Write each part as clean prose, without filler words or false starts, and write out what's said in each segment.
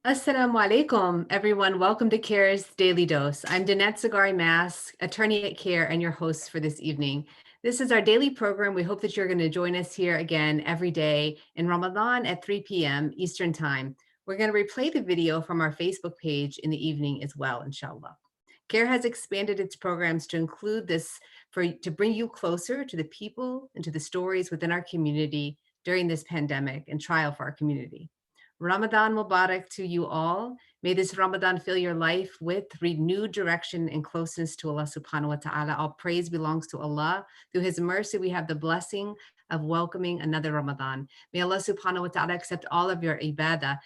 Assalamu alaikum, everyone. Welcome to CAIR's Daily Dose. I'm Danette Zagari-Mask, attorney at CAIR and your host for this evening. This is our daily program. We hope that you're going to join us here again every day in Ramadan at 3 p.m. Eastern Time. We're going to replay the video from our Facebook page in the evening as well, inshallah. CAIR has expanded its programs to include this to bring you closer to the people and to the stories within our community during this pandemic and trial for our community. Ramadan Mubarak to you all. May this Ramadan fill your life with renewed direction and closeness to Allah subhanahu wa ta'ala. All praise belongs to Allah. Through his mercy, we have the blessing of welcoming another Ramadan. May Allah subhanahu wa ta'ala accept all of your ibadah.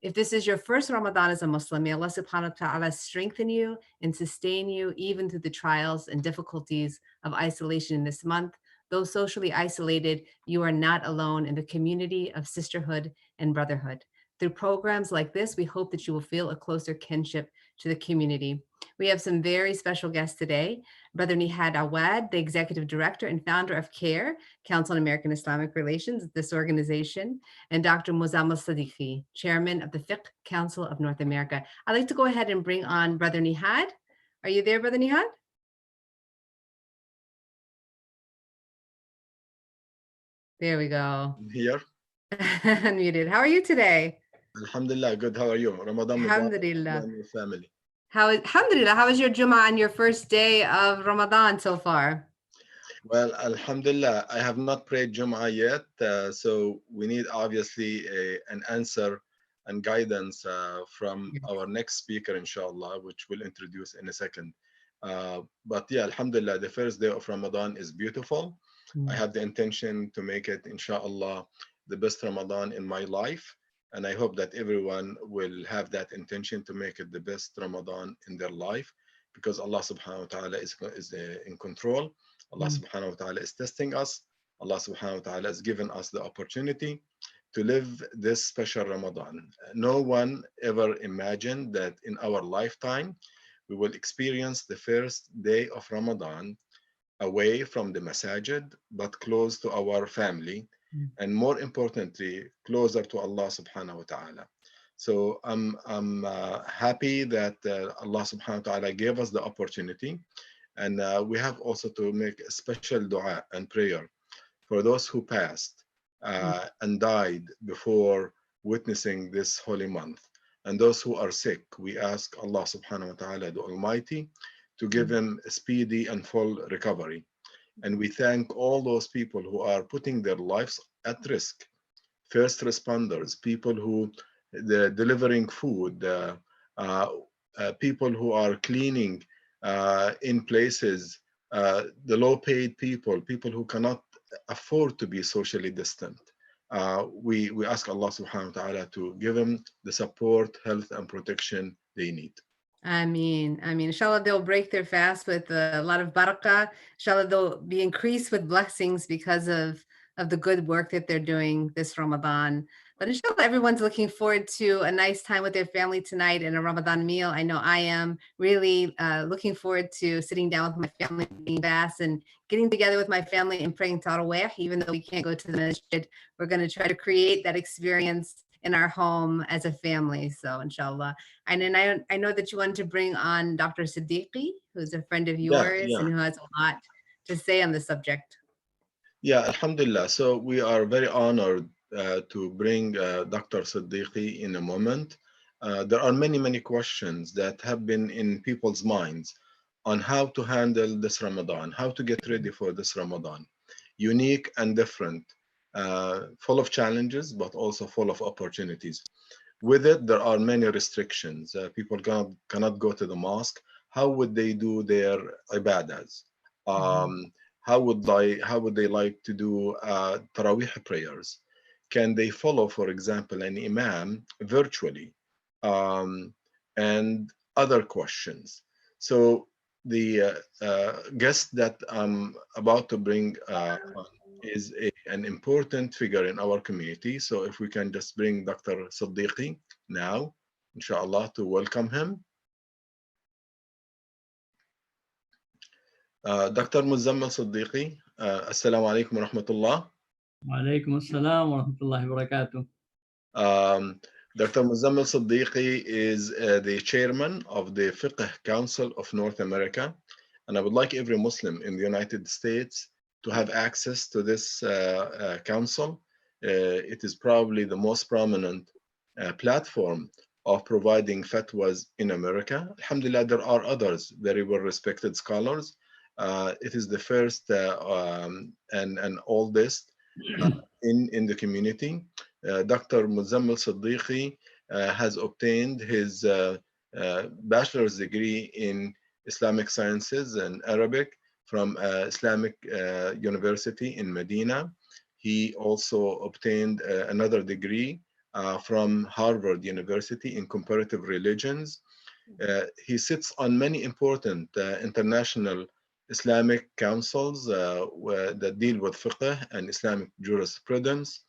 If this is your first Ramadan as a Muslim, may Allah subhanahu wa ta'ala strengthen you and sustain you even through the trials and difficulties of isolation in this month. Though socially isolated, you are not alone in the community of sisterhood and brotherhood. Through programs like this, we hope that you will feel a closer kinship to the community. We have some very special guests today. Brother Nihad Awad, the Executive Director and founder of CAIR, Council on American Islamic Relations, this organization, and Dr. Muzzamil Siddiqi, Chairman of the Fiqh Council of North America. I'd like to go ahead and bring on Brother Nihad. Are you there, Brother Nihad? There we go. I'm here. Unmuted. How are you today? Alhamdulillah, good. How are you? Ramadan Mubarak Alhamdulillah. and your family. Alhamdulillah, how was your Jummah on your first day of Ramadan so far? Well, Alhamdulillah, I have not prayed Jum'ah yet, so we need obviously an answer and guidance from our next speaker, inshallah, which we'll introduce in a second. But yeah, Alhamdulillah, the first day of Ramadan is beautiful. I have the intention to make it, inshallah, the best Ramadan in my life. And I hope that everyone will have that intention to make it the best Ramadan in their life, because Allah subhanahu wa ta'ala is in control. Allah subhanahu wa ta'ala is testing us. Allah subhanahu wa ta'ala has given us the opportunity to live this special Ramadan. No one ever imagined that in our lifetime, we will experience the first day of Ramadan away from the masajid, but close to our family. And more importantly, closer to Allah subhanahu wa ta'ala. So I'm happy that Allah subhanahu wa ta'ala gave us the opportunity. And we have also to make a special dua and prayer for those who passed and died before witnessing this holy month. And those who are sick, we ask Allah subhanahu wa ta'ala, the Almighty, to give them a speedy and full recovery. And we thank all those people who are putting their lives at risk. First responders, people who are delivering food, people who are cleaning in places, the low-paid people, people who cannot afford to be socially distant. We ask Allah subhanahu wa ta'ala to give them the support, health, and protection they need. Ameen. Inshallah, they'll break their fast with a lot of barakah. Inshallah, they'll be increased with blessings because of the good work that they're doing this Ramadan. But inshallah, everyone's looking forward to a nice time with their family tonight and a Ramadan meal. I know I am really looking forward to sitting down with my family, eating fast, and getting together with my family and praying tarawih. Even though we can't go to the masjid, we're going to try to create that experience in our home as a family. So inshallah. And then I know that you wanted to bring on Dr. Siddiqi, who's a friend of yours and who has a lot to say on the subject. Yeah, Alhamdulillah. So we are very honored to bring Dr. Siddiqi in a moment. There are many questions that have been in people's minds on how to handle this Ramadan, how to get ready for this Ramadan. Unique and different, full of challenges, but also full of opportunities. With it, there are many restrictions. People cannot go to the mosque. How would they do their ibadahs? How would they like to do tarawih prayers? Can they follow, for example, an imam virtually? And other questions. So the guest that I'm about to bring on is an important figure in our community. So if we can just bring Dr. Siddiqi now, inshallah, to welcome him. Dr. Muzzamil Siddiqi, assalamu alaikum wa rahmatullah. Wa alaikum assalam wa rahmatullahi wa barakatuh. Dr. Muzzamil Siddiqi is the chairman of the Fiqh Council of North America. And I would like every Muslim in the United States to have access to this council. It is probably the most prominent platform of providing fatwas in America. Alhamdulillah, there are others, very well respected scholars. It is the first and oldest in the community. Dr. Muzzamil Siddiqi has obtained his bachelor's degree in Islamic Sciences and Arabic from Islamic University in Medina. He also obtained another degree from Harvard University in comparative religions. He sits on many important international Islamic councils that deal with fiqh and Islamic jurisprudence.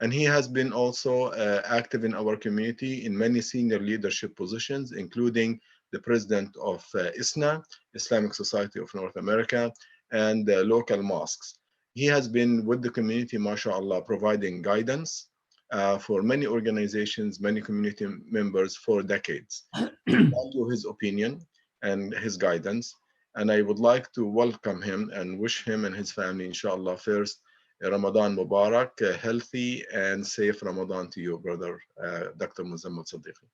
And he has been also active in our community in many senior leadership positions, including the president of ISNA, Islamic Society of North America, and local mosques. He has been with the community, mashallah, providing guidance for many organizations, many community members for decades. We value his opinion and his guidance. And I would like to welcome him and wish him and his family, inshallah, first, Ramadan Mubarak, healthy and safe Ramadan to you, brother, Dr. Muzzamil Siddiqi.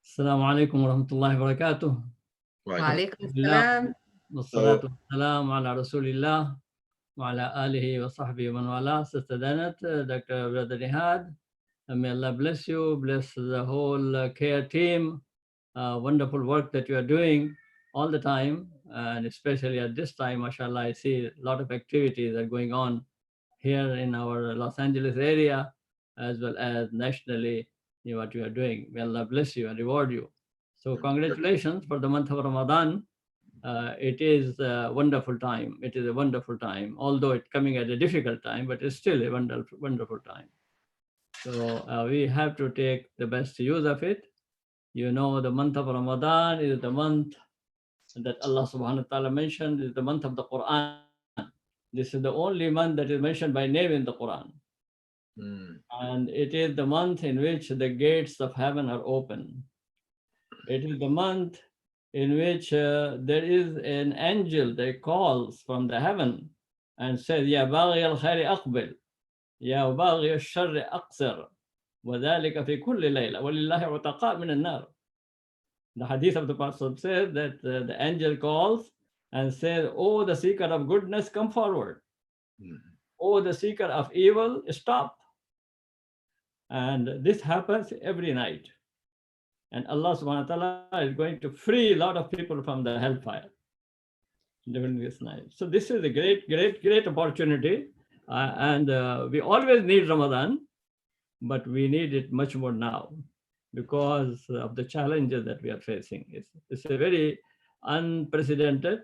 Assalamu alaikum wa rahmatullahi wa barakatuh. Wa alaikum assalam. Wassalatu wassalamu ala rasulillah wa ala alihi wa sahbihi wa man wala. Sister Janet, Dr. Brother Nihad, may Allah bless you, bless the whole CAIR team. Wonderful work that you are doing all the time, and especially at this time, mashallah, I see a lot of activities are going on here in our Los Angeles area, as well as nationally, what you are doing. May Allah bless you and reward you. So congratulations for the month of Ramadan. It is a wonderful time. It is a wonderful time, although it's coming at a difficult time, but it's still a wonderful, wonderful time. So we have to take the best use of it. You know, the month of Ramadan is the month that Allah subhanahu wa ta'ala mentioned, is the month of the Quran. This is the only month that is mentioned by name in the Quran. And it is the month in which the gates of heaven are open. It is the month in which there is an angel that calls from the heaven and says, Ya baghi al-khayri aqbil, Ya baghi al-sharri aqsir, wa dhalika fi kulli layla, wa lillahi utaqa min al-nar. The hadith of the Prophet says that the angel calls and says, oh, the seeker of goodness, come forward. Oh, the seeker of evil, stop. And this happens every night. And Allah subhanahu wa ta'ala is going to free a lot of people from the hellfire during this night. So this is a great opportunity. And we always need Ramadan, but we need it much more now because of the challenges that we are facing. It's a very unprecedented,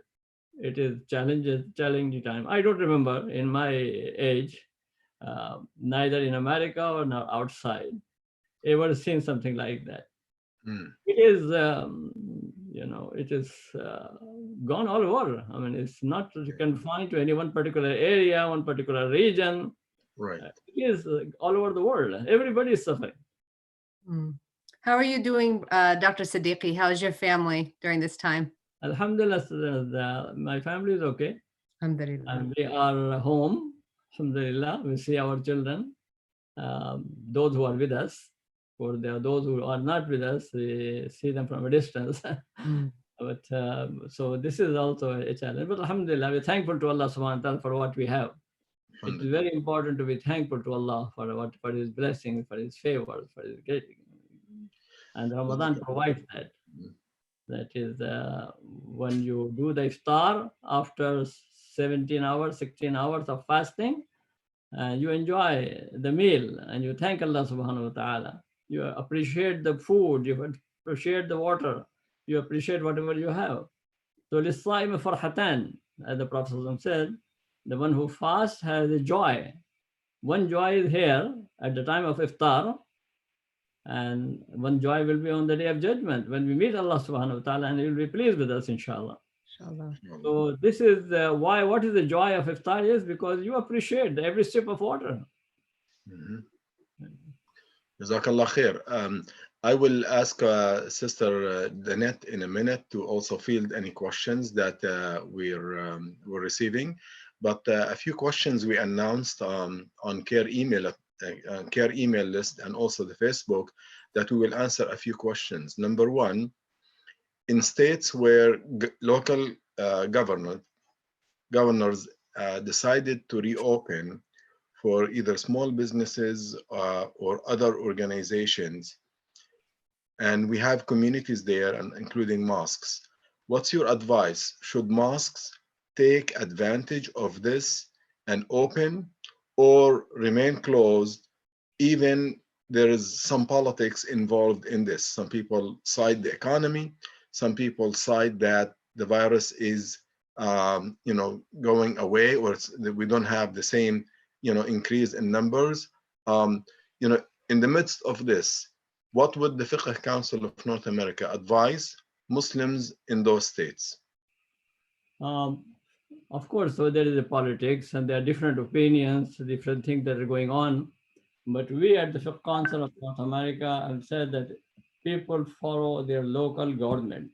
it is challenging time. I don't remember in my age, neither in America or nor outside, ever seen something like that. It is, it is gone all over. I mean, it's not confined to any one particular area, one particular region. Right. It is all over the world. Everybody is suffering. How are you doing, Dr. Siddiqi? How is your family during this time? Alhamdulillah, my family is okay. Alhamdulillah. And we are home. Alhamdulillah, we see our children, those who are with us. For those who are not with us, we see them from a distance. But so this is also a challenge. But alhamdulillah, we're thankful to Allah subhanahu wa ta'ala for what we have. It is very important to be thankful to Allah for His blessings, for His favors, for His great. And Ramadan provides that. That is when you do the iftar after 17 hours, 16 hours of fasting, you enjoy the meal and you thank Allah subhanahu wa ta'ala. You appreciate the food, you appreciate the water, you appreciate whatever you have. So لِلصَّائِمِ فَرْحَتَانِ, as the Prophet said, the one who fasts has a joy. One joy is here at the time of iftar, and one joy will be on the day of judgment when we meet Allah subhanahu wa ta'ala and He will be pleased with us, inshallah. So this is why, what is the joy of iftar is because you appreciate every sip of water. Jazakallah khair. I will ask Sister Danette in a minute to also field any questions that we're receiving. But a few questions we announced on CAIR email list and also the Facebook that we will answer a few questions. Number one, in states where local governors decided to reopen for either small businesses or other organizations, and we have communities there, and including mosques. What's your advice? Should mosques take advantage of this and open, or remain closed, even there is some politics involved in this? Some people cite the economy, some people cite that the virus is going away, or that we don't have the same increase in numbers. Um, in the midst of this, what would the Fiqh Council of North America advise Muslims in those states? Of course, so there is a politics and there are different opinions, different things that are going on. But we at the Fiqh Council of North America have said that people follow their local government.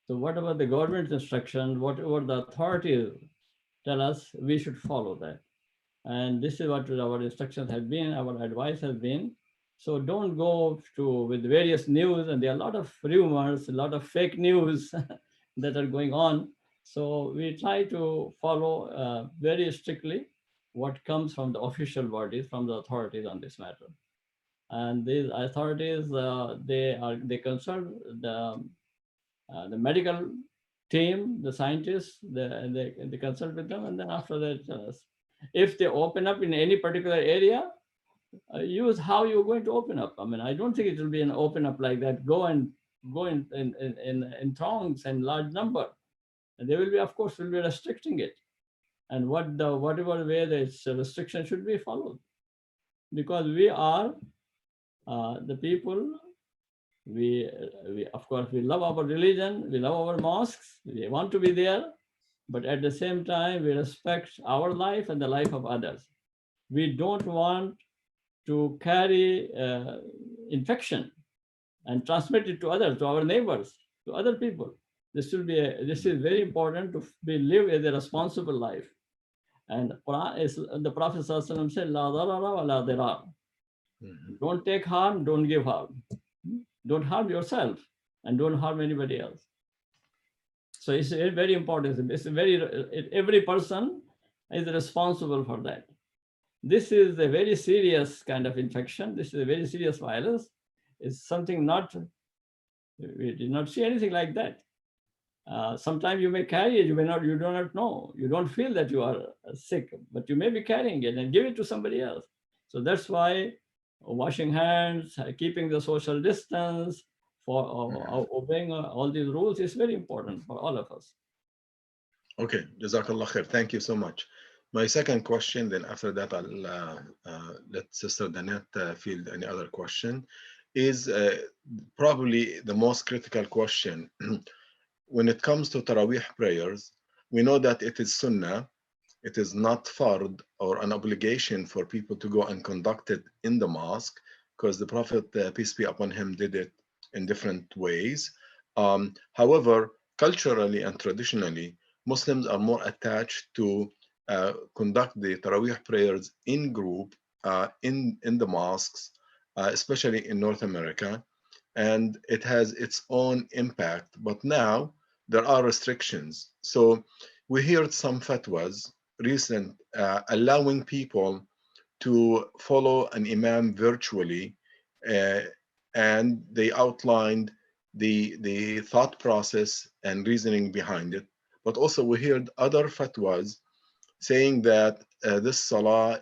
So whatever the government's instruction, whatever the authorities tell us, we should follow that. And this is what our instructions have been, our advice has been. So don't go with various news, and there are a lot of rumors, a lot of fake news that are going on. So we try to follow very strictly what comes from the official bodies, from the authorities on this matter. And these authorities, they consult the medical team, the scientists, they consult with them, and then after that tell us. If they open up in any particular area, use how you're going to open up. I mean, I don't think it will be an open up like that. Go in throngs and large number. And they will be, of course, will be restricting it. And whatever way this restriction should be followed. Because we are the people, we of course, we love our religion, we love our mosques, we want to be there, but at the same time, we respect our life and the life of others. We don't want to carry infection and transmit it to others, to our neighbors, to other people. This is very important to live as a responsible life. And the Prophet ﷺ said, "La darara wa la dirar." Don't take harm, don't give harm. Don't harm yourself and don't harm anybody else. So it's very important. Every person is responsible for that. This is a very serious kind of infection. This is a very serious virus. It's something we did not see anything like that. Sometimes you may carry it, you do not know. You don't feel that you are sick, but you may be carrying it and give it to somebody else. So that's why washing hands, keeping the social distance, for obeying all these rules is very important for all of us. Okay, Jazakallah khair. Thank you so much. My second question, then after that, I'll let Sister Danette field any other question, is probably the most critical question. When it comes to Tarawih prayers, we know that it is Sunnah. It is not fard or an obligation for people to go and conduct it in the mosque, because the Prophet, peace be upon him, did it in different ways. However, culturally and traditionally, Muslims are more attached to conduct the Tarawih prayers in group in the mosques, especially in North America, and it has its own impact. But now there are restrictions. So we heard some fatwas recent allowing people to follow an imam virtually, and they outlined the thought process and reasoning behind it. But also we heard other fatwas saying that this salah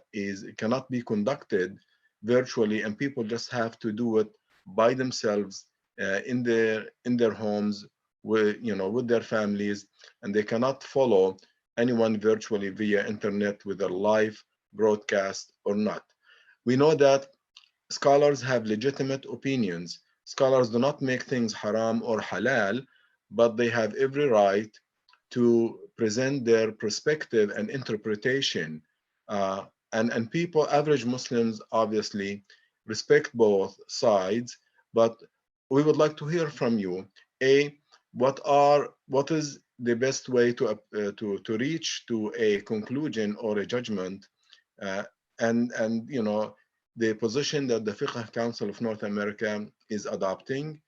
cannot be conducted virtually, and people just have to do it by themselves in their homes with their families, and they cannot follow anyone virtually via internet, whether live broadcast or not. We know that scholars have legitimate opinions. Scholars do not make things haram or halal, but they have every right to present their perspective and interpretation. And people, average Muslims, obviously, respect both sides, but we would like to hear from you. What is the best way to reach to a conclusion or a judgment, uh, and the position that the Fiqh Council of North America is adopting,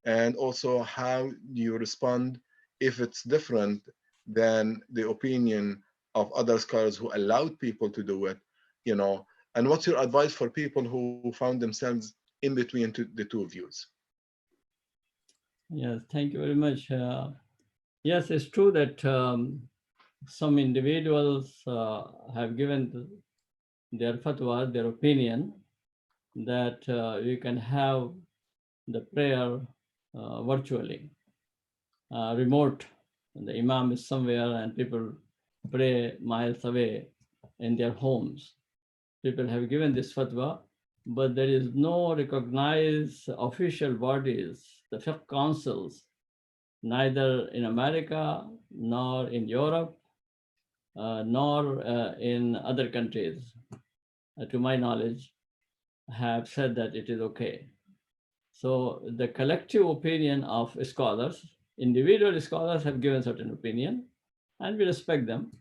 and also how do you respond if it's different than the opinion of other scholars who allowed people to do it, and what's your advice for people who found themselves in between the two views? Yes, thank you very much. Yes, it's true that some individuals have given their fatwa, their opinion, that you can have the prayer virtually, remote. The imam is somewhere and people pray miles away in their homes. People have given this fatwa, but there is no recognized official bodies, the fiqh councils, neither in America, nor in Europe, nor in other countries, to my knowledge, have said that it is okay. So the collective opinion of scholars, individual scholars have given certain opinion, and we respect them.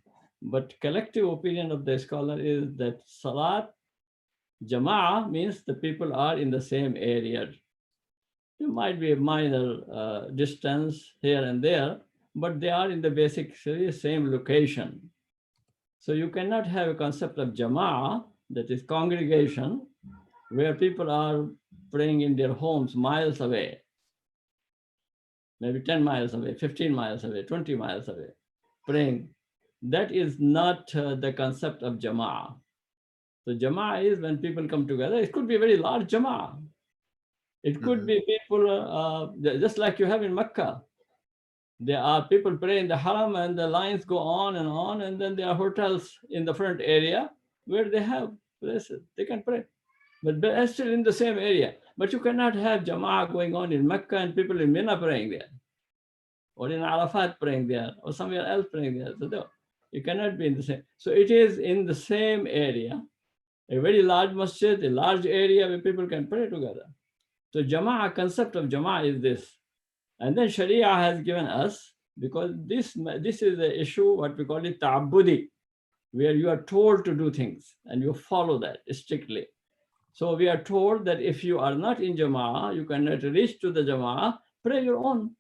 But collective opinion of the scholar is that Salat Jama'ah means the people are in the same area. There might be a minor distance here and there, but they are in the basic same location. So you cannot have a concept of Jama'ah, that is congregation, where people are praying in their homes miles away, maybe 10 miles away, 15 miles away, 20 miles away, praying. That is not the concept of Jama'ah. So Jama'ah is when people come together. It could be a very large Jama'ah. It could be people, just like you have in Mecca. There are people pray in the haram and the lines go on, and then there are hotels in the front area where they have places, they can pray. But they're still in the same area. But you cannot have Jama'ah going on in Mecca and people in Mina praying there, or in Arafat praying there, or somewhere else praying there. So you cannot be in the same. So it is in the same area, a very large masjid, a large area where people can pray together. So Jama'ah, concept of Jama'ah is this. And then Sharia has given us, because this is the issue, what we call it ta'abbudi, where you are told to do things and you follow that strictly. So we are told that if you are not in Jama'ah, you cannot reach to the Jama'ah, pray your own.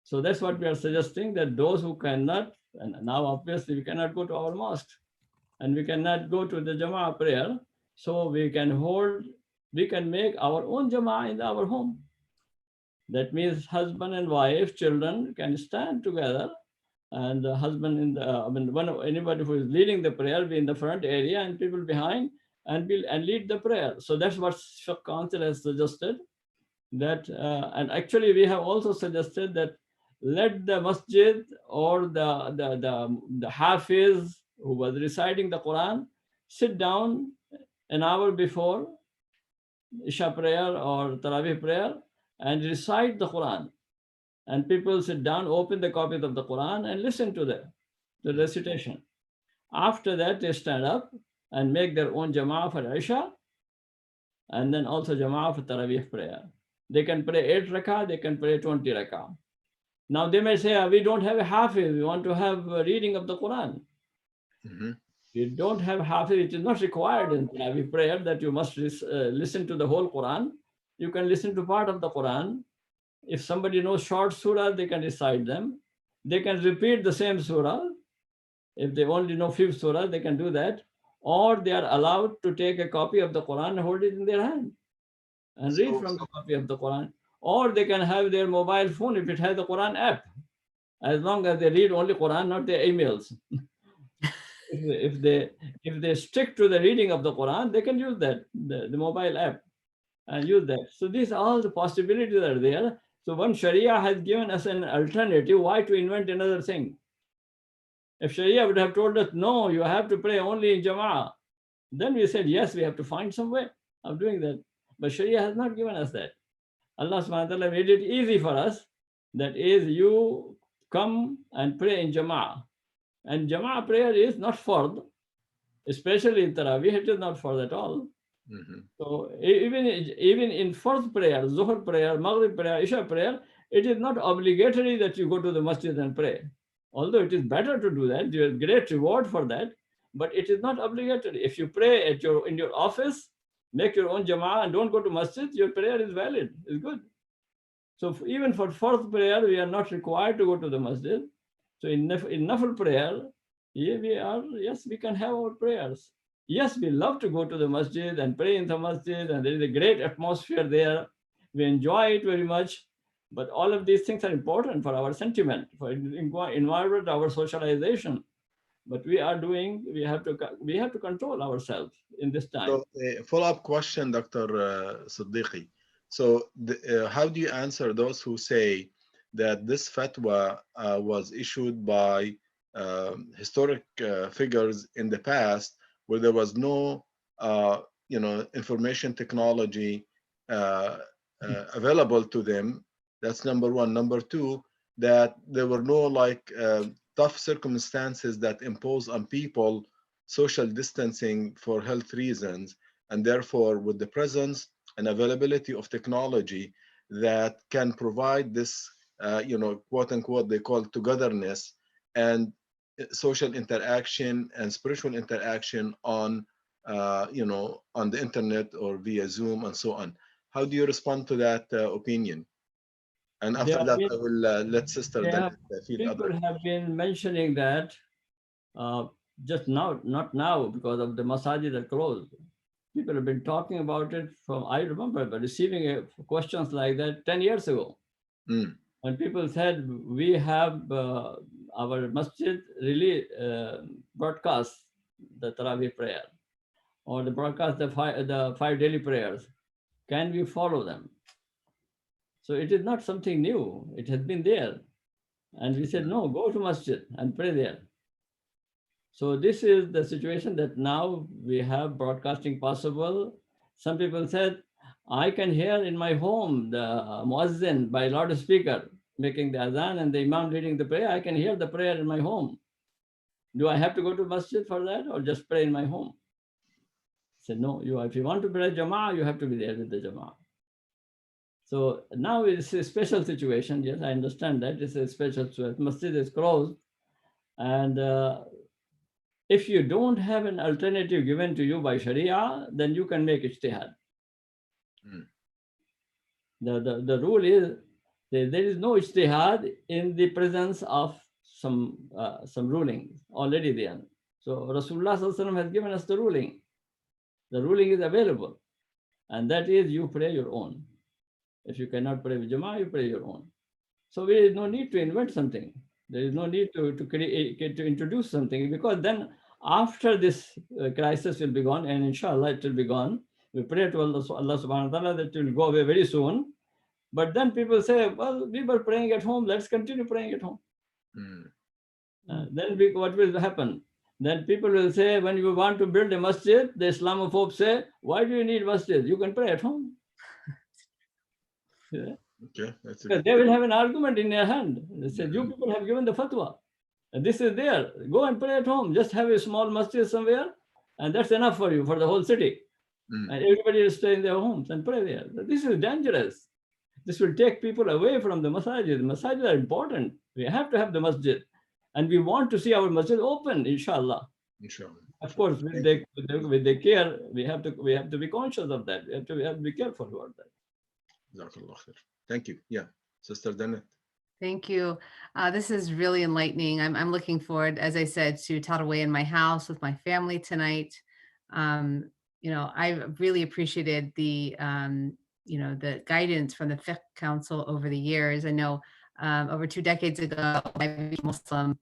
So that's what we are suggesting, that those who cannot, and now obviously we cannot go to our mosque and we cannot go to the Jama'ah prayer, so we can make our own Jama'ah in our home. That means husband and wife, children can stand together, and the husband anybody who is leading the prayer be in the front area and people behind and lead the prayer. So that's what Fiqh Council has suggested. That and actually we have also suggested that let the masjid or the hafiz who was reciting the Quran sit down an hour before Isha prayer or Tarawih prayer and recite the Quran. And people sit down, open the copies of the Quran and listen to the recitation. After that, they stand up and make their own Jama'ah for Isha, and then also Jama'ah for Tarawih prayer. They can pray 8 rakah, they can pray 20 rakah. Now they may say, we don't have a hafiz, we want to have a reading of the Quran. You don't have hafiz, it is not required in Tarawih prayer that you must listen to the whole Quran. You can listen to part of the Quran. If somebody knows short surah, they can recite them. They can repeat the same surah. If they only know 5th surah, they can do that. Or they are allowed to take a copy of the Quran and hold it in their hand and read from the copy of the Quran. Or they can have their mobile phone if it has the Quran app, as long as they read only Quran, not their emails. If they stick to the reading of the Quran, they can use that, the mobile app, and use that. So these are all the possibilities that are there. So when Sharia has given us an alternative, why to invent another thing? If Sharia would have told us, no, you have to pray only in Jama'ah, then we said, yes, we have to find some way of doing that. But Sharia has not given us that. Allah subhanahu wa ta'ala made it easy for us. That is, you come and pray in Jama'ah. And Jama'ah prayer is not fard, especially in Tarawih, it is not fard at all. So even in first prayer, Zuhr prayer, Maghrib prayer, Isha prayer, it is not obligatory that you go to the masjid and pray. Although it is better to do that, you have great reward for that, but it is not obligatory. If you pray in your office, make your own jama'ah and don't go to masjid, your prayer is valid, is good. So even for first prayer, we are not required to go to the masjid. So in nafil prayer, yes, we can have our prayers. Yes, we love to go to the masjid and pray in the masjid, and there is a great atmosphere there. We enjoy it very much. But all of these things are important for our sentiment, for environment, our socialization. But we have to control ourselves in this time. So a follow-up question, Dr. Siddiqi. So how do you answer those who say that this fatwa was issued by historic figures in the past, where there was no, information technology available to them? That's number one. Number two, that there were no tough circumstances that impose on people social distancing for health reasons, and therefore with the presence and availability of technology that can provide this, quote unquote, they call togetherness and social interaction and spiritual interaction on, on the internet or via Zoom and so on. How do you respond to that opinion? And after that, I will let Sister feed people have been mentioning that just now, not now, because of the masajid are closed. People have been talking about it from, I remember receiving questions like that 10 years ago. When people said, we have our masjid really broadcast the Tarawih prayer, or the broadcast the five daily prayers. Can we follow them? So it is not something new. It has been there. And we said, no, go to masjid and pray there. So this is the situation that now we have broadcasting possible. Some people said, I can hear in my home the muazzin by loudspeaker making the adhan and the imam reading the prayer. I can hear the prayer in my home. Do I have to go to masjid for that, or just pray in my home? I said, no, if you want to pray jama'ah, you have to be there with the jama'ah. So now it's a special situation. Yes, I understand that it's a special situation. Masjid is closed, and if you don't have an alternative given to you by Sharia, then you can make ijtihad. The rule is there is no ijtihad in the presence of some ruling already there. So Rasulullah Sallallahu Alaihi Wasallam has given us the ruling. The ruling is available, and that is you pray your own. If you cannot pray with Jama'ah, you pray your own. So there is no need to invent something. There is no need to introduce something, because then after this crisis will be gone, and inshallah it will be gone. We pray to Allah subhanahu wa ta'ala that it will go away very soon. But then people say, well, we were praying at home, let's continue praying at home. Then what will happen? Then people will say, when you want to build a masjid, the Islamophobes say, why do you need masjid? You can pray at home. Yeah. Okay, they will have an argument in their hand. They said, you people have given the fatwa. And this is there. Go and pray at home. Just have a small masjid somewhere, and that's enough for you, for the whole city. And everybody will stay in their homes and pray there. This is dangerous. This will take people away from the masajid. The masajid are important. We have to have the masjid. And we want to see our masjid open, inshallah. Of course, with the care, we have to be conscious of that. We have to be careful about that. Thank you. Yeah, Sister Janet. Thank you. This is really enlightening. I'm looking forward, as I said, to Tarawih in my house with my family tonight. I really appreciated the guidance from the Fiqh Council over the years. I know over 2 decades ago, I became Muslim.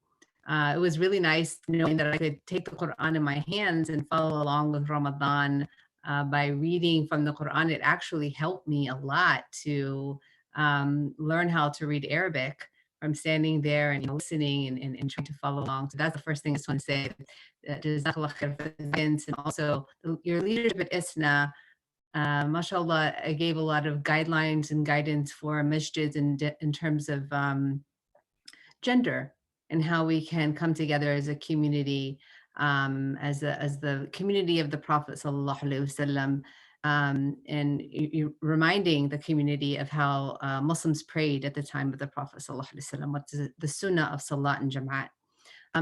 It was really nice knowing that I could take the Quran in my hands and follow along with Ramadan by reading from the Quran. It actually helped me a lot to learn how to read Arabic from standing there and listening and trying to follow along. So that's the first thing I just want to say. Jazakallah khair for the guidance, and also your leadership at ISNA. Mashallah, I gave a lot of guidelines and guidance for masjids in terms of gender and how we can come together as a community as the community of the Prophet sallallahu alaihi wasallam, and you reminding the community of how Muslims prayed at the time of the Prophet sallallahu alaihi wasallam. What's the sunnah of salat and Jamaat?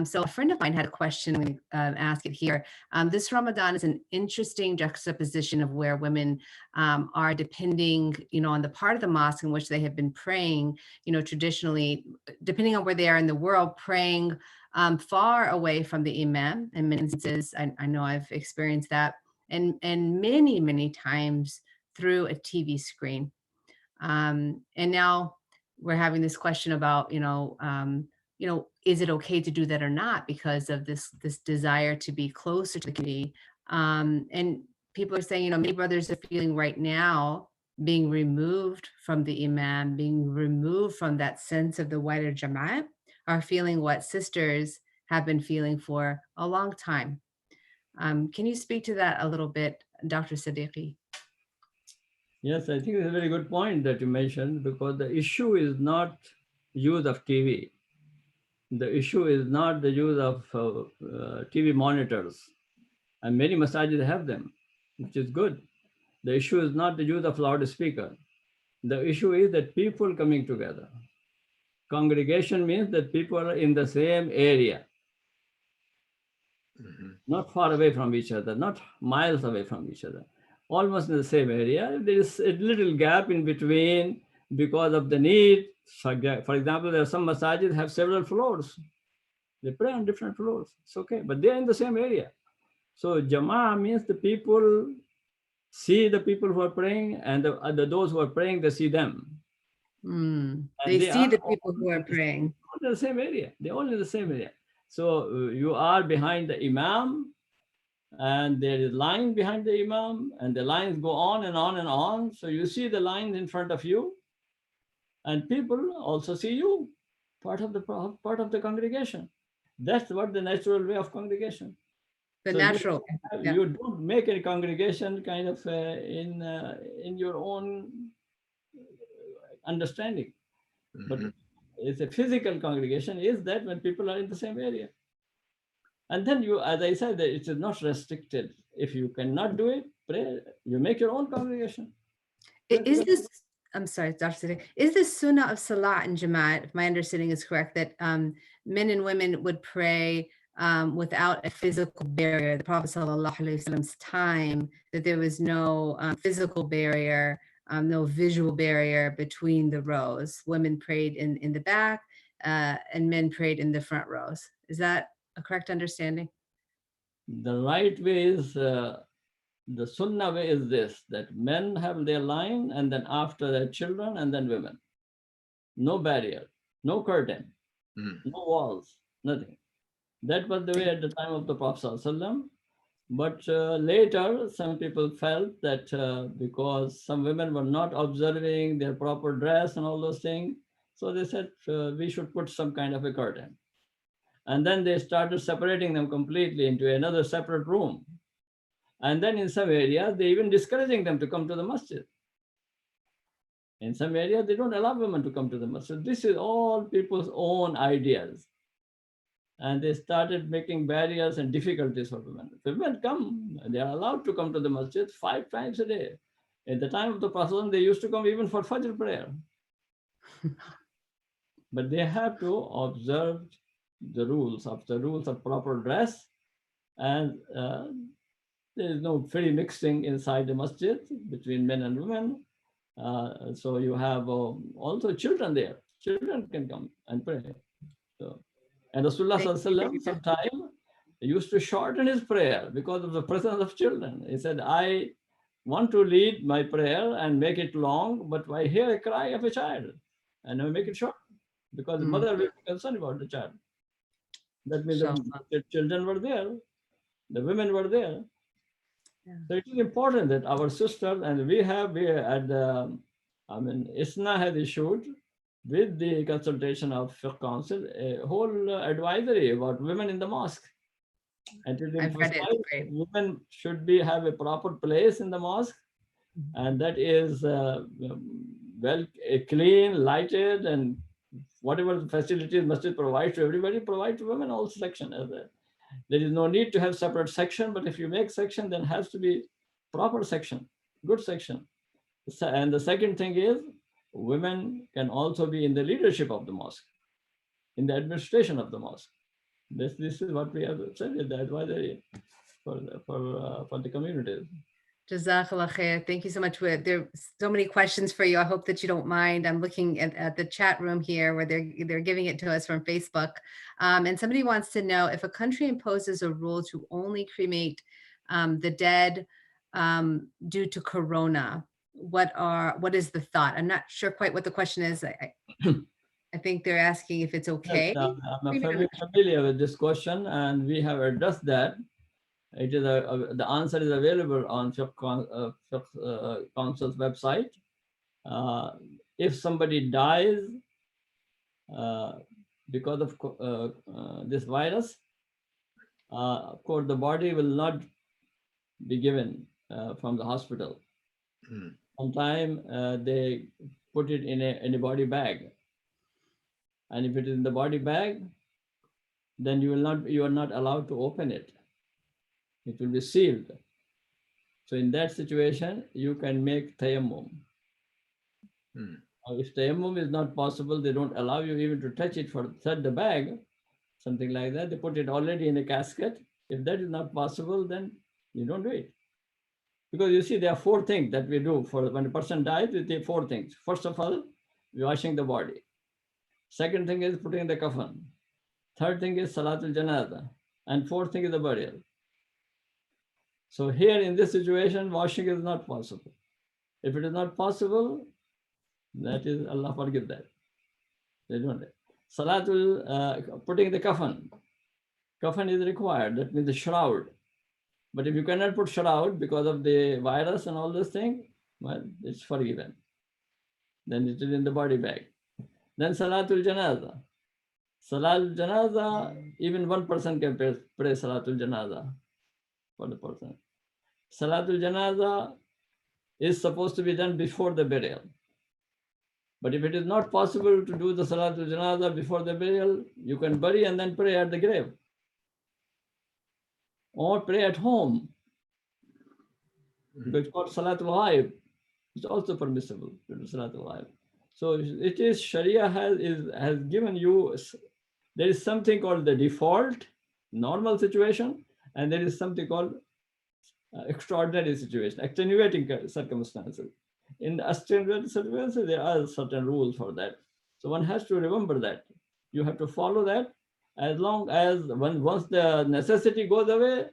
So a friend of mine had a question. I'm going to ask it here. This Ramadan is an interesting juxtaposition of where women are depending, on the part of the mosque in which they have been praying, traditionally, depending on where they are in the world, praying far away from the imam. In many instances, I know I've experienced that, and many, many times through a TV screen. And now we're having this question about, is it okay to do that or not because of this desire to be closer to the community? And people are saying, many brothers are feeling right now being removed from the imam, being removed from that sense of the wider Jamaat, are feeling what sisters have been feeling for a long time. Can you speak to that a little bit, Dr. Siddiqi? Yes, I think it's a very good point that you mentioned, because the issue is not use of TV. The issue is not the use of TV monitors, and many masajid have them, which is good. The issue is not the use of loudspeaker. The issue is that people coming together. Congregation means that people are in the same area, not far away from each other, not miles away from each other, almost in the same area. There is a little gap in between because of the need. For example, there are some masajid have several floors. They pray on different floors. It's okay, but they're in the same area. So Jama'ah means the people see the people who are praying, and those who are praying, they see them. They see the people who are praying. In the same area. They're all in the same area. So you are behind the imam, and there is line behind the imam, and the lines go on and on and on. So you see the lines in front of you, and people also see you, part of the congregation. That's what the natural way of congregation. The natural. You don't make a congregation kind of in your own understanding, but it's a physical congregation. Is that when people are in the same area? And then you, as I said, it is not restricted. If you cannot do it, pray. You make your own congregation. Is this? I'm sorry, Dr. Siddiqui. Is this sunnah of salat and Jamaat, if my understanding is correct, that men and women would pray without a physical barrier? The Prophet ﷺ's time, that there was no physical barrier, no visual barrier between the rows. Women prayed in the back and men prayed in the front rows. Is that a correct understanding? The right way is, the sunnah way is this, that men have their line, and then after their children, and then women. No barrier, no curtain, no walls, nothing. That was the way at the time of the Prophet ﷺ. But later, some people felt that because some women were not observing their proper dress and all those things, so they said we should put some kind of a curtain. And then they started separating them completely into another separate room. And then in some areas, they even discouraging them to come to the masjid. In some areas, they don't allow women to come to the masjid. This is all people's own ideas. And they started making barriers and difficulties for women. If women come, they are allowed to come to the masjid 5 times a day. At the time of the Prophet, they used to come even for Fajr prayer. But they have to observe the rules of proper dress, and there is no free mixing inside the masjid between men and women. So you have also children there. Children can come and pray. So, and Rasulullah ﷺ sometimes used to shorten his prayer because of the presence of children. He said, I want to lead my prayer and make it long, but I hear a cry of a child, and I make it short because the mother will be concerned about the child. That means the children were there, the women were there. Yeah. So it is important that our sisters, and we at the, ISNA has issued with the consultation of Fiqh Council a whole advisory about women in the mosque. And it emphasizes women should have a proper place in the mosque, and that is well clean, lighted, and whatever facilities masjid provides to everybody, provide to women all section as well. There is no need to have separate section, but if you make section, then has to be proper section, good section. And the second thing is, women can also be in the leadership of the mosque, in the administration of the mosque. This is what we have said in the advisory for the communities. Jazakallah khair. Thank you so much. There are so many questions for you. I hope that you don't mind. I'm looking at the chat room here where they're giving it to us from Facebook. And somebody wants to know if a country imposes a rule to only cremate the dead due to Corona, what is the thought? I'm not sure quite what the question is. I think they're asking if it's okay. Yes, I'm familiar with this question, and we have addressed that. It is the answer is available on Fiqh Council's website. If somebody dies because of this virus, of course, the body will not be given from the hospital. Sometimes they put it in a body bag, and if it is in the body bag, then you are not allowed to open it. It will be sealed. So in that situation, you can make tayammum. If tayammum is not possible, they don't allow you even to touch it for the bag, something like that. They put it already in a casket. If that is not possible, then you don't do it. Because you see, there are 4 things that we do for when a person dies. We do 4 things. First of all, washing the body. Second thing is putting the kafan. Third thing is salatul janazah. And 4th thing is the burial. So here in this situation, washing is not possible. If it is not possible, that is, Allah forgive that. They don't. Salatul, putting the kafan. Kafan is required. That means the shroud. But if you cannot put shroud because of the virus and all those things, well, it's forgiven. Then it is in the body bag. Then salatul janazah. Salatul janazah, even one person can pray salatul janazah for the person. Salatul janazah is supposed to be done before the burial. But if it is not possible to do the salatul janazah before the burial, you can bury and then pray at the grave. Or pray at home. Because it's called salatul ghaib. It's also permissible to do salatul ghaib. So it is, Sharia has given you, there is something called the default, normal situation, and there is something called extraordinary situation, extenuating circumstances. In the extenuating circumstances, there are certain rules for that. So one has to remember that. You have to follow that as long as once the necessity goes away,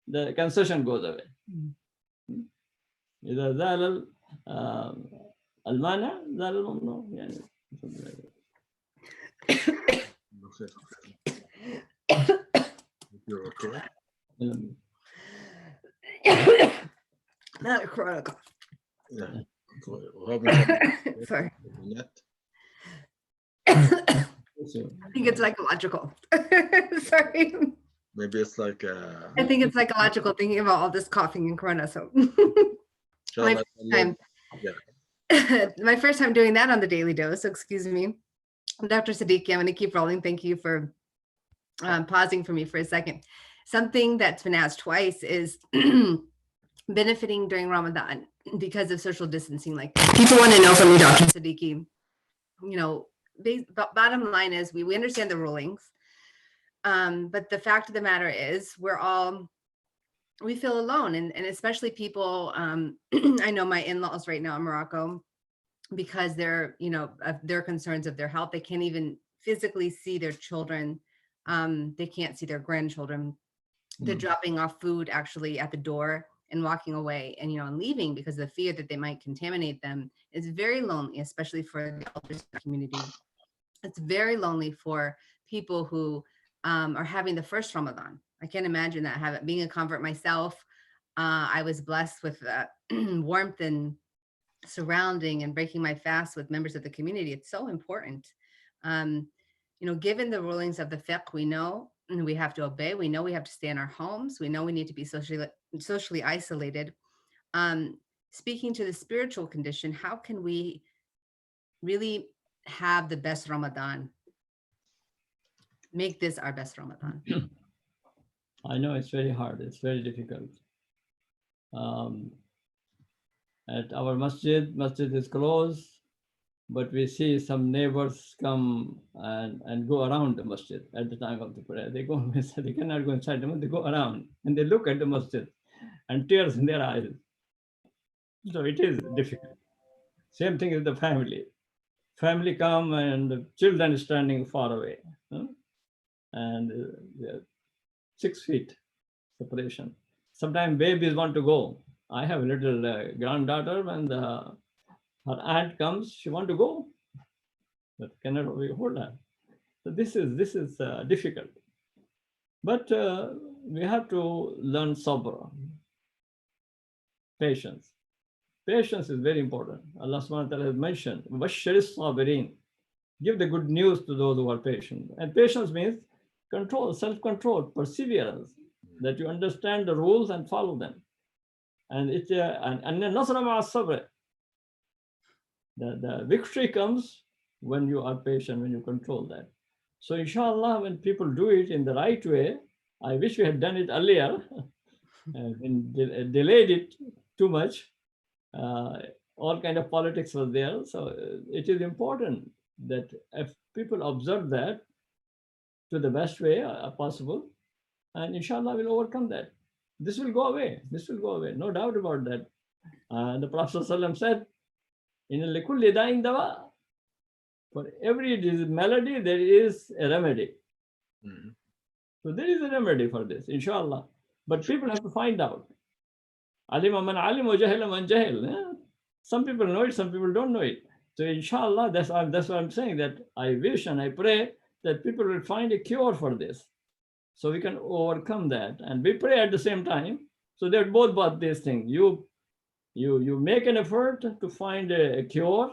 the concession goes away. إذا زال المانع زال الممنوع يعني. You're okay? Not a corona cough. Yeah. Sorry. I think it's psychological. Sorry. Maybe it's like I think it's psychological thinking about all this coughing and corona. So my first time doing that on the Daily Dose. So excuse me, Dr. Siddiqi, I'm going to keep rolling. Thank you for pausing for me for a second. Something that's been asked twice is benefiting during Ramadan because of social distancing. Like, people want to know from you, Dr. Siddiqi, you know, bottom line is we understand the rulings. But the fact of the matter is we feel alone, and especially people, I know my in-laws right now in Morocco, because they're, you know, their concerns of their health, they can't even physically see their children. They can't see their grandchildren. They're dropping off food actually at the door and walking away and, you know, and leaving because of the fear that they might contaminate them. Is very lonely, especially for the elders in the community. It's very lonely for people who are having the first Ramadan. I can't imagine that. Being a convert myself, I was blessed with warmth and surrounding and breaking my fast with members of the community. It's so important. You know, given the rulings of the fiqh, we know we have to obey. We know we have to stay in our homes. We know we need to be socially isolated. Speaking to the spiritual condition, how can we really have the best Ramadan? Make this our best Ramadan. I know it's very hard. It's very difficult. At our masjid is closed, but we see some neighbors come and go around the masjid at the time of the prayer. They go, they cannot go inside the masjid, they go around and they look at the masjid and tears in their eyes. So it is difficult. Same thing with the family. Family come and the children standing far away. And 6 feet separation. Sometimes babies want to go. I have a little granddaughter. When her aunt comes, she want to go, but cannot hold her. So this is difficult. But we have to learn sabr, patience. Patience is very important. Allah subhanahu wa ta'ala has mentioned, "Bashiris sabirin." Give the good news to those who are patient. And patience means control, self-control, perseverance, that you understand the rules and follow them. And it's the victory comes when you are patient, when you control that. So inshallah, when people do it in the right way, I wish we had done it earlier and delayed it too much. All kind of politics was there. So it is important that if people observe that to the best way possible, and inshallah will overcome that. This will go away. This will go away. No doubt about that. The Prophet ﷺ said, "In likulli da'in dawa." For every malady, there is a remedy. Mm-hmm. So there is a remedy for this, inshallah. But people have to find out. Alima man alim wa jahila man jahil. Some people know it, some people don't know it. So inshallah, that's what I'm saying, that I wish and I pray that people will find a cure for this. So we can overcome that. And we pray at the same time. So they're both about this thing. You make an effort to find a cure,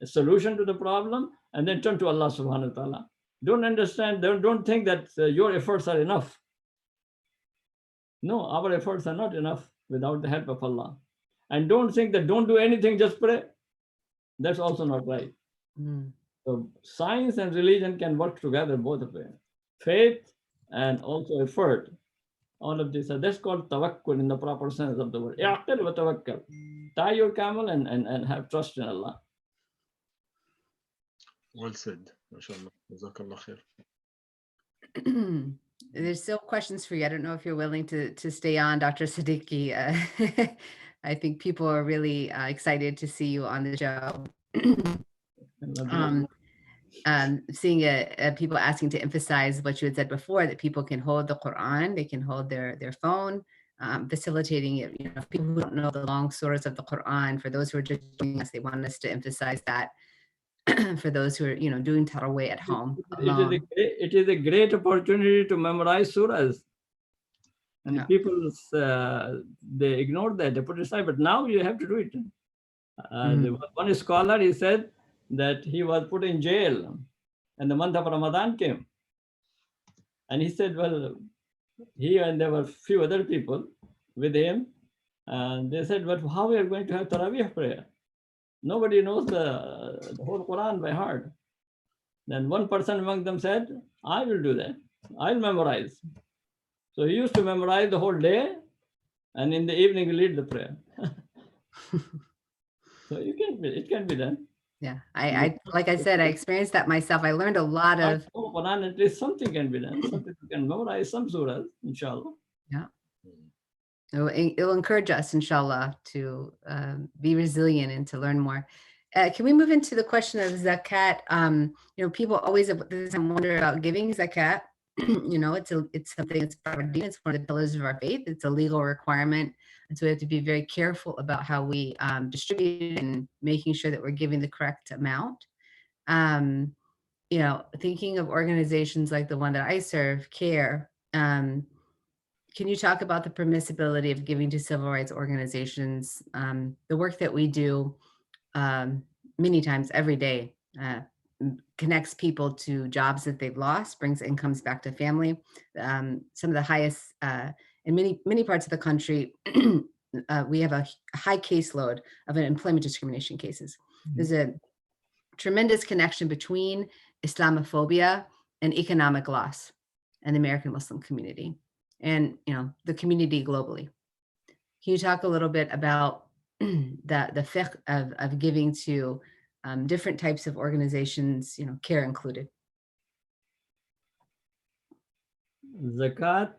a solution to the problem, and then turn to Allah subhanahu wa ta'ala. Don't think that your efforts are enough. No, our efforts are not enough without the help of Allah. And don't think that don't do anything, just pray. That's also not right. So science and religion can work together, both of them. Faith and also effort. All of this, that's called tawakkul in the proper sense of the word. I'aqil wa tawakkal. Tie your camel and have trust in Allah. Well said. MashaAllah. Jazakallah khair. There's still questions for you. I don't know if you're willing to stay on, Dr. Siddiqi. I think people are really excited to see you on the show. Seeing people asking to emphasize what you had said before, that people can hold the Quran, they can hold their phone, facilitating it. You know, people who don't know the long surahs of the Quran, for those who are just joining us, they want us to emphasize that. For those who are, doing tarawih at home alone. It is a great opportunity to memorize surahs. And yeah. People, they ignore that, they put it aside, but now you have to do it. One scholar, he said that he was put in jail and the month of Ramadan came. And he said, well, he and there were few other people with him. And they said, but how we are going to have tarawih prayer? Nobody knows the whole Quran by heart. Then one person among them said, I will do that. I'll memorize. So he used to memorize the whole day, and in the evening he lead the prayer. So it can be done. Yeah, I like I said, I experienced that myself. I learned a lot of Quran, at least something can be done. Some people can memorize some surahs, inshallah. Yeah. It'll encourage us, inshallah, to be resilient and to learn more. Can we move into the question of zakat? People always wonder about giving zakat. It's something that's part of Deen. It's one of the pillars of our faith. It's a legal requirement. And so we have to be very careful about how we distribute and making sure that we're giving the correct amount. Thinking of organizations like the one that I serve, CAIR, can you talk about the permissibility of giving to civil rights organizations? The work that we do many times every day connects people to jobs that they've lost, brings incomes back to family. Some of the highest, in many parts of the country, we have a high caseload of employment discrimination cases. There's a tremendous connection between Islamophobia and economic loss in the American Muslim community. and the community globally. Can you talk a little bit about the fiqh of giving to different types of organizations, CAIR included? Zakat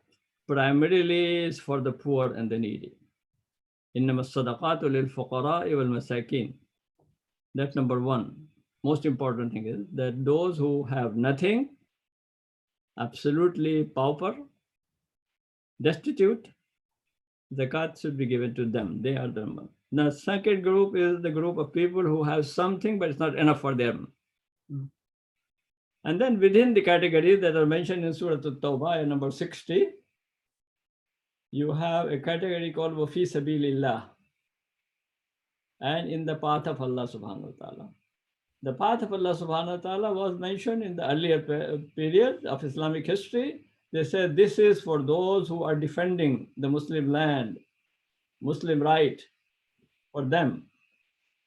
primarily is for the poor and the needy. إنما الصدقات للفقراء والمساكين. That's number one. Most important thing is that those who have nothing, absolutely pauper, destitute, zakat should be given to them. They are the one. The second group is the group of people who have something, but it's not enough for them. And then within the categories that are mentioned in Surah At-Tawbah, number 60, you have a category called Wafi Sabilillah, and in the path of Allah subhanahu wa ta'ala. The path of Allah subhanahu wa ta'ala was mentioned in the earlier period of Islamic history. They said this is for those who are defending the Muslim land, Muslim right for them.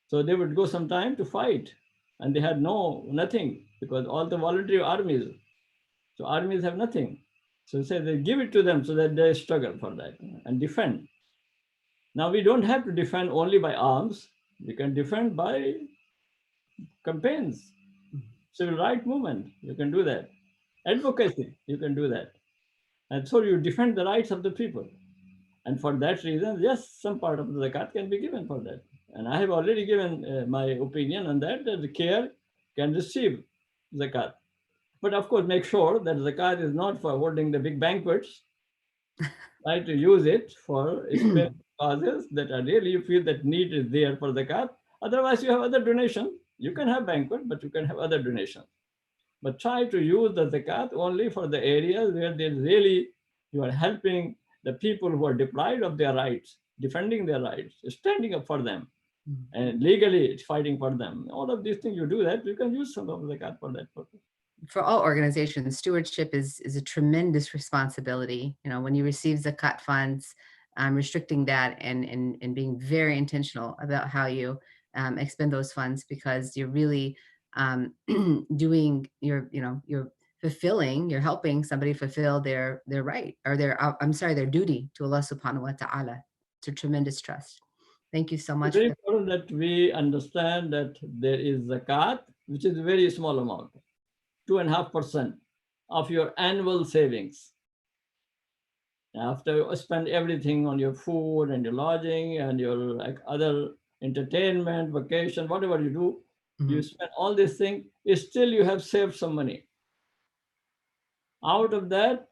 So they would go sometime to fight, and they had nothing, because all the voluntary armies. So armies have nothing. So they give it to them so that they struggle for that and defend. Now we don't have to defend only by arms. We can defend by campaigns, civil rights movement. You can do that. Advocacy, you can do that. And so you defend the rights of the people. And for that reason, yes, some part of the zakat can be given for that. And I have already given my opinion on that the CAIR can receive zakat. But of course, make sure that zakat is not for holding the big banquets. Try to use it for special causes that are really, you feel that need is there for zakat. Otherwise, you have other donations. You can have banquet, but you can have other donations. But try to use the zakat only for the areas where they really, you are helping the people who are deprived of their rights, defending their rights, standing up for them, and legally fighting for them. All of these things, you do that, you can use some of the zakat for that purpose. For all organizations, stewardship is a tremendous responsibility. When you receive zakat funds, restricting that and being very intentional about how you expend those funds, because you're really doing you're fulfilling, you're helping somebody fulfill their right, or their duty to Allah subhanahu wa ta'ala. It's a tremendous trust. Thank you so much. It's very important that we understand that there is zakat, which is a very small amount, 2.5% of your annual savings. After you spend everything on your food and your lodging and your other entertainment, vacation, whatever you do, you spend all these things, still you have saved some money. Out of that,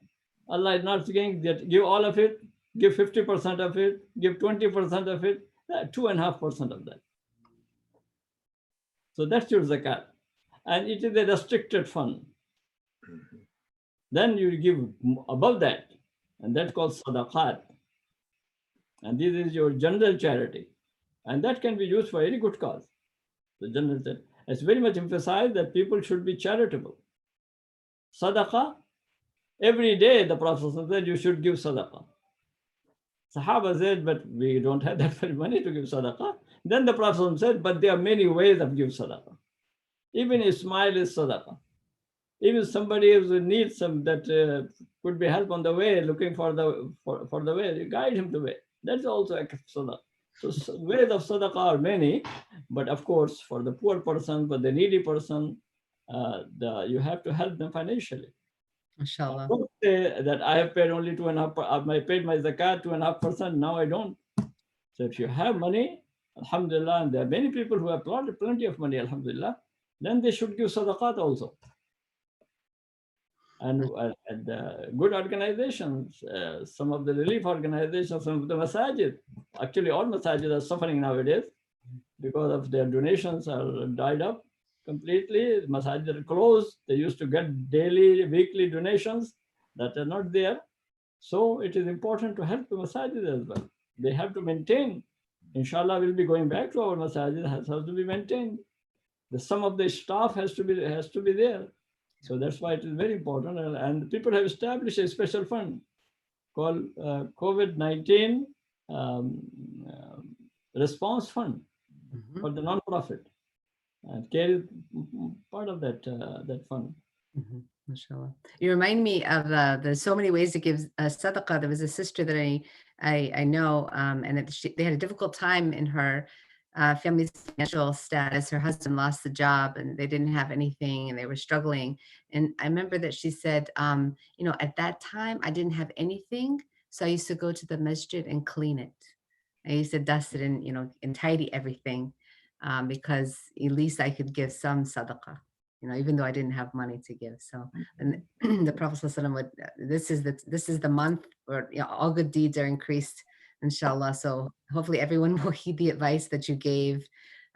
Allah is not saying that give all of it, give 50% of it, give 20% of it, 2.5% of that. So that's your zakat. And it is a restricted fund. Then you give above that, and that's called sadaqat. And this is your general charity. And that can be used for any good cause. The general charity. It's very much emphasized that people should be charitable. Sadaqah, every day the Prophet said you should give sadaqah. Sahaba said, but we don't have that much money to give sadaqah. Then the Prophet said, but there are many ways of giving sadaqah. Even a smile is sadaqah. Even somebody who needs some that could be help on the way, looking for the way, you guide him the way. That's also a sadaqah. So ways of sadaqah are many, but of course, for the poor person, for the needy person, you have to help them financially. Mashallah. Don't say that I have paid only 2.5%. I paid my zakat 2.5%. Now I don't. So if you have money, alhamdulillah, and there are many people who have plenty of money, alhamdulillah, then they should give sadaqat also. And good organizations, some of the relief organizations, some of the masajid, actually all masajid are suffering nowadays because of their donations are dried up completely. Masajid are closed. They used to get daily, weekly donations that are not there. So it is important to help the masajid as well. They have to maintain. Inshallah, we'll be going back to our masajid, has to be maintained. Some of the staff has to be there. So that's why it is very important. And people have established a special fund called COVID-19 Response Fund for the non-profit. And CAIR is part of that fund. Mashallah. You remind me of there's so many ways to give sadaqah. There was a sister that I know, and they had a difficult time in her family's financial status. Her husband lost the job, and they didn't have anything, and they were struggling. And I remember that she said, at that time I didn't have anything, so I used to go to the masjid and clean it. I used to dust it and tidy everything, because at least I could give some sadaqah. Even though I didn't have money to give. So, and the Prophet ﷺ would, this is the month where all good deeds are increased, inshallah. So hopefully everyone will heed the advice that you gave.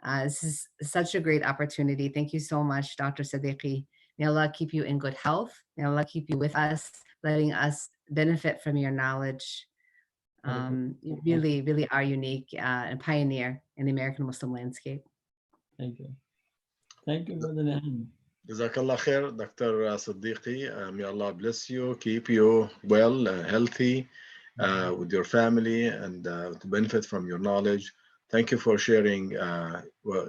This is such a great opportunity. Thank you so much, Dr. Siddiqi. May Allah keep you in good health. May Allah keep you with us, letting us benefit from your knowledge. You really, really are unique and pioneer in the American Muslim landscape. Thank you. Thank you, Brother Nihad. Jazakallah khair, Dr. Siddiqi. May Allah bless you, keep you well, healthy, with your family, and to benefit from your knowledge. Thank you for sharing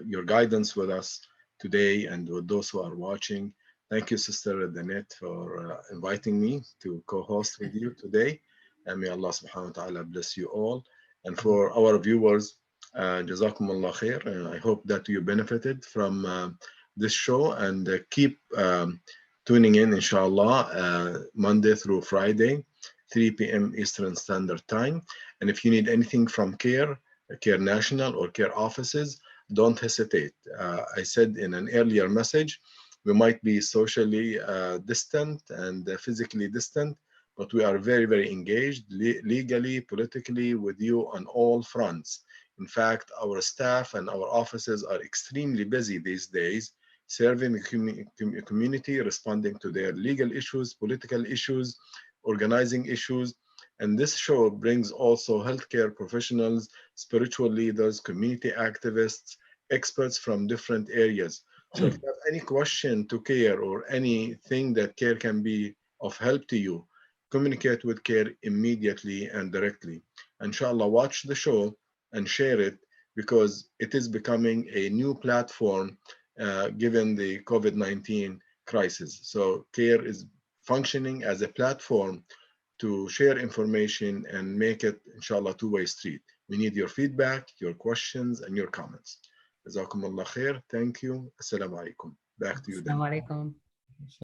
your guidance with us today and with those who are watching. Thank you, Sister Danette, for inviting me to co-host with you today. And may Allah subhanahu wa ta'ala bless you all. And for our viewers, Jazakumullah khair. I hope that you benefited from this show, and keep tuning in, inshallah, Monday through Friday, 3 p.m. Eastern Standard Time. And if you need anything from CAIR National or CAIR offices, don't hesitate. I said in an earlier message, we might be socially distant and physically distant, but we are very, very engaged legally, politically with you on all fronts. In fact, our staff and our offices are extremely busy these days, serving the community, responding to their legal issues, political issues, organizing issues. And this show brings also healthcare professionals, spiritual leaders, community activists, experts from different areas. So if you have any question to CAIR or anything that CAIR can be of help to you, communicate with CAIR immediately and directly. Inshallah, watch the show and share it, because it is becoming a new platform given the COVID-19 crisis. So CAIR is functioning as a platform to share information and make it, inshallah, two-way street. We need your feedback, your questions, and your comments. Jazakumullah khair. Thank you. Assalamu alaikum. Back to you then. Assalamu alaikum.